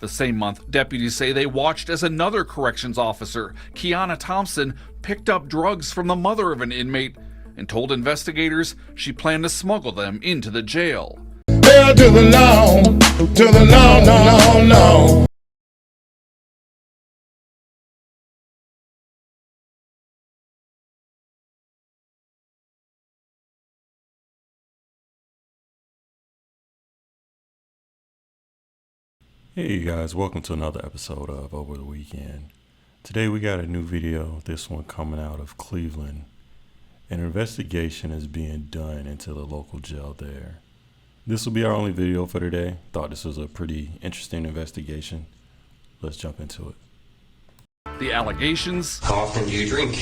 The same month, deputies say they watched as another corrections officer, Kiana Thompson, picked up drugs from the mother of an inmate and told investigators she planned to smuggle them into the jail. Hell to the no, no. Hey guys, welcome to another episode of Over the Weekend. Today we got a new video, this one coming out of Cleveland. An investigation is being done into the local jail there. This will be our only video for today. Thought this was a pretty interesting investigation. Let's jump into it. The allegations, How often do you drink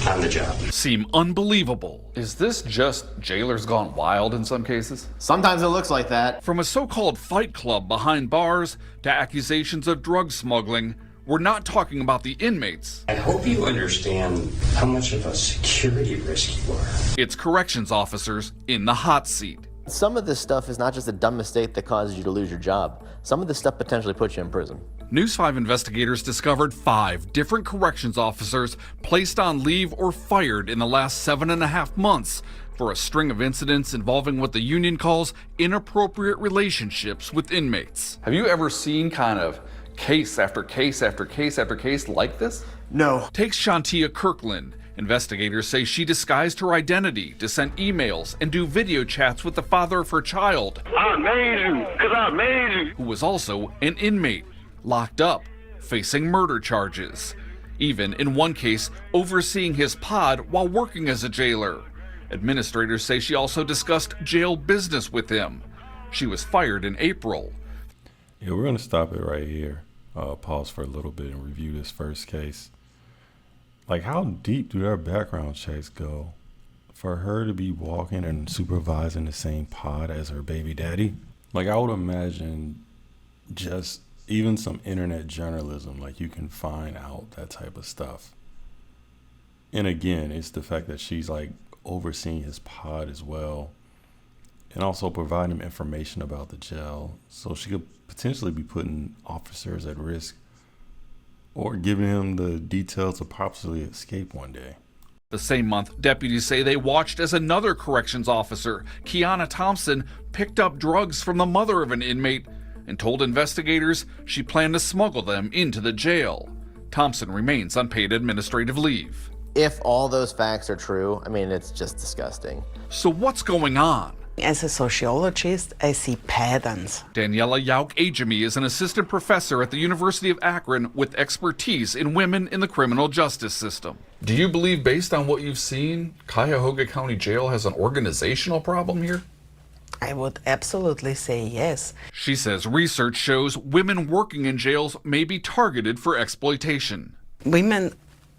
on the job? seem unbelievable. Is this just jailers gone wild in some cases? Sometimes it looks like that. From a so-called fight club behind bars to accusations of drug smuggling, we're not talking about the inmates. I hope you understand how much of a security risk you are. It's corrections officers in the hot seat. Some of this stuff is not just a dumb mistake that causes you to lose your job. Some of this stuff potentially puts you in prison. News 5 investigators discovered 5 different corrections officers placed on leave or fired in the last 7.5 months for a string of incidents involving what the union calls inappropriate relationships with inmates. Have you ever seen kind of case after case after case after case like this? No. Take Shantia Kirkland. Investigators say she disguised her identity to send emails and do video chats with the father of her child, I made you, because I made you. who was also an inmate, locked up, facing murder charges. Even, in one case, overseeing his pod while working as a jailer. Administrators say she also discussed jail business with him. She was fired in April. Yeah, we're gonna stop it right here. Pause for a little bit and review this first case. Like, how deep do their background checks go for her to be walking and supervising the same pod as her baby daddy? Like, I would imagine just even some internet journalism, like you can find out that type of stuff. And again, it's the fact that she's like overseeing his pod as well, and also providing him information about the jail, so she could potentially be putting officers at risk or giving him the details to possibly escape one day. The same month, deputies say they watched as another corrections officer, Kiana Thompson, picked up drugs from the mother of an inmate and told investigators she planned to smuggle them into the jail. Thompson remains on paid administrative leave. If all those facts are true, I mean, it's just disgusting. So what's going on? As a sociologist, I see patterns. Daniela Yauk-Ajami is an assistant professor at the University of Akron with expertise in women in the criminal justice system. Do you believe, based on what you've seen, Cuyahoga County Jail has an organizational problem here? I would absolutely say yes. She says research shows women working in jails may be targeted for exploitation. Women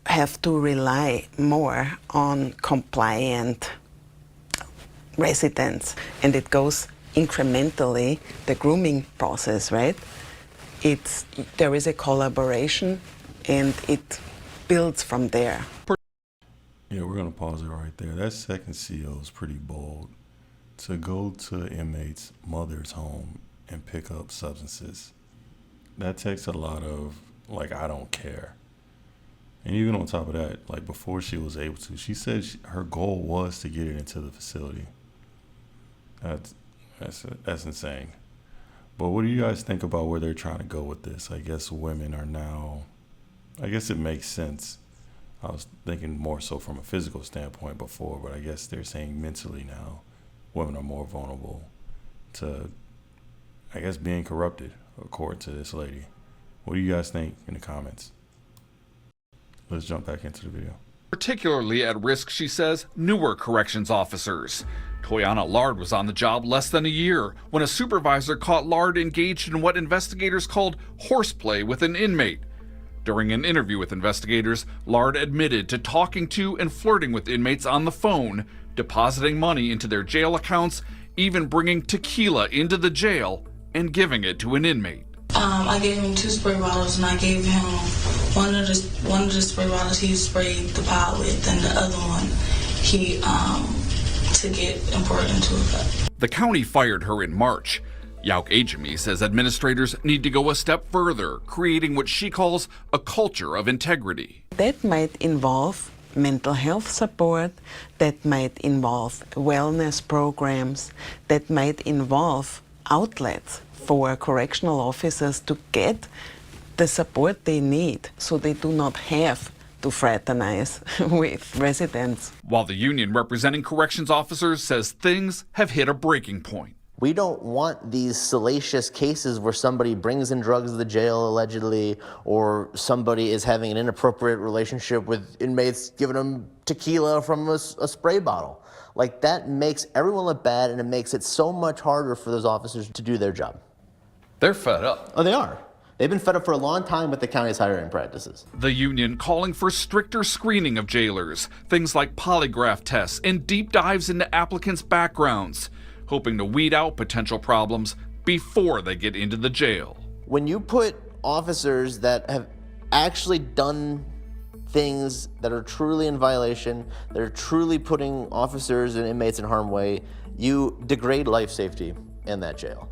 have to rely more on compliant residents, and it goes incrementally, the grooming process, right? There is a collaboration and it builds from there. Yeah, we're gonna pause it right there. That second CO is pretty bold. To go to an inmate's mother's home and pick up substances. That takes a lot of, like, I don't care. And even on top of that, like, before she was able to, she said her goal was to get it into the facility. That's insane. But what do you guys think about where they're trying to go with this? I guess women are now, I guess it makes sense. I was thinking more so from a physical standpoint before, but I guess they're saying mentally now women are more vulnerable to, I guess, being corrupted, according to this lady. What do you guys think in the comments? Let's jump back into the video. Particularly at risk, she says, newer corrections officers. Toyana Lard was on the job less than a year when a supervisor caught Lard engaged in what investigators called horseplay with an inmate. During an interview with investigators, Lard admitted to talking to and flirting with inmates on the phone, depositing money into their jail accounts, even bringing tequila into the jail and giving it to an inmate. I gave him 2 spray bottles, and I gave him one of the spray bottles he sprayed the pot with, and the other one he took it and poured it into a cup. The county fired her in March. Yauk Ajami says administrators need to go a step further, creating what she calls a culture of integrity. That might involve mental health support, that might involve wellness programs, that might involve outlets for correctional officers to get the support they need so they do not have to fraternize with residents. While the union representing corrections officers says things have hit a breaking point. We don't want these salacious cases where somebody brings in drugs to the jail allegedly, or somebody is having an inappropriate relationship with inmates giving them tequila from a spray bottle. Like, that makes everyone look bad, and it makes it so much harder for those officers to do their job. They're fed up. Oh, they are. They've been fed up for a long time with the county's hiring practices. The union calling for stricter screening of jailers, things like polygraph tests and deep dives into applicants' backgrounds, hoping to weed out potential problems before they get into the jail. When you put officers that have actually done things that are truly in violation, that are truly putting officers and inmates in harm's way, you degrade life safety in that jail.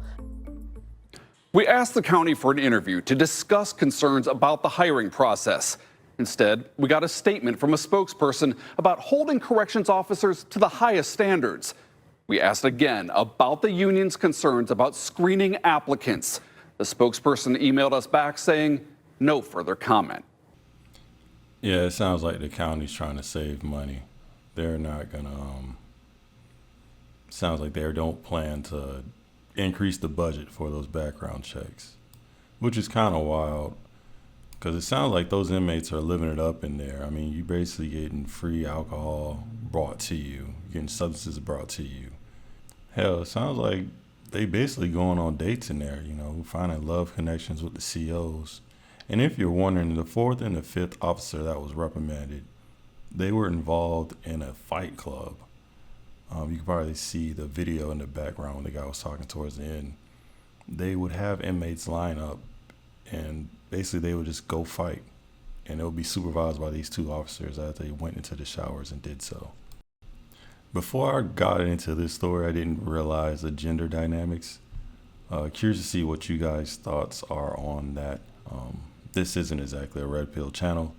We asked the county for an interview to discuss concerns about the hiring process. Instead, we got a statement from a spokesperson about holding corrections officers to the highest standards. We asked again about the union's concerns about screening applicants. The spokesperson emailed us back saying no further comment. Yeah, it sounds like the county's trying to save money. They're not gonna, sounds like they don't plan to increase the budget for those background checks, which is kind of wild because it sounds like those inmates are living it up in there. I mean, you basically getting free alcohol brought to you, getting substances brought to you. Hell, it sounds like they basically going on dates in there, you know, finding love connections with the COs. And if you're wondering, the 4th and the 5th officer that was reprimanded, they were involved in a fight club. You can probably see the video in the background when the guy was talking towards the end. They would have inmates line up and basically they would just go fight. And it would be supervised by these 2 officers as they went into the showers and did so. Before I got into this story, I didn't realize the gender dynamics. Curious to see what you guys' thoughts are on that. This isn't exactly a red pill channel.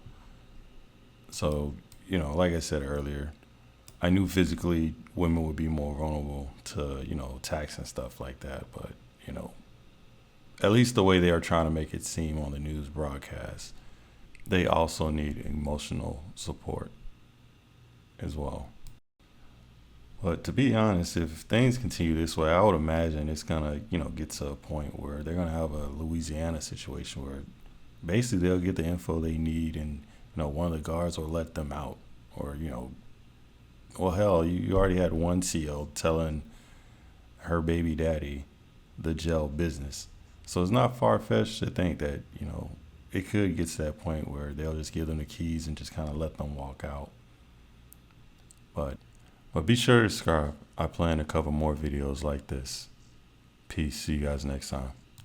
So, you know, like I said earlier, I knew physically women would be more vulnerable to, you know, attacks and stuff like that. But, you know, at least the way they are trying to make it seem on the news broadcast, they also need emotional support as well. But to be honest, if things continue this way, I would imagine it's gonna, you know, get to a point where they're gonna have a Louisiana situation where basically they'll get the info they need, and, you know, one of the guards will let them out, or, you know, well, hell, you already had one CO telling her baby daddy the jail business, so it's not far-fetched to think that, you know, it could get to that point where they'll just give them the keys and just kind of let them walk out. But be sure to subscribe. I plan to cover more videos like this. Peace. See you guys next time.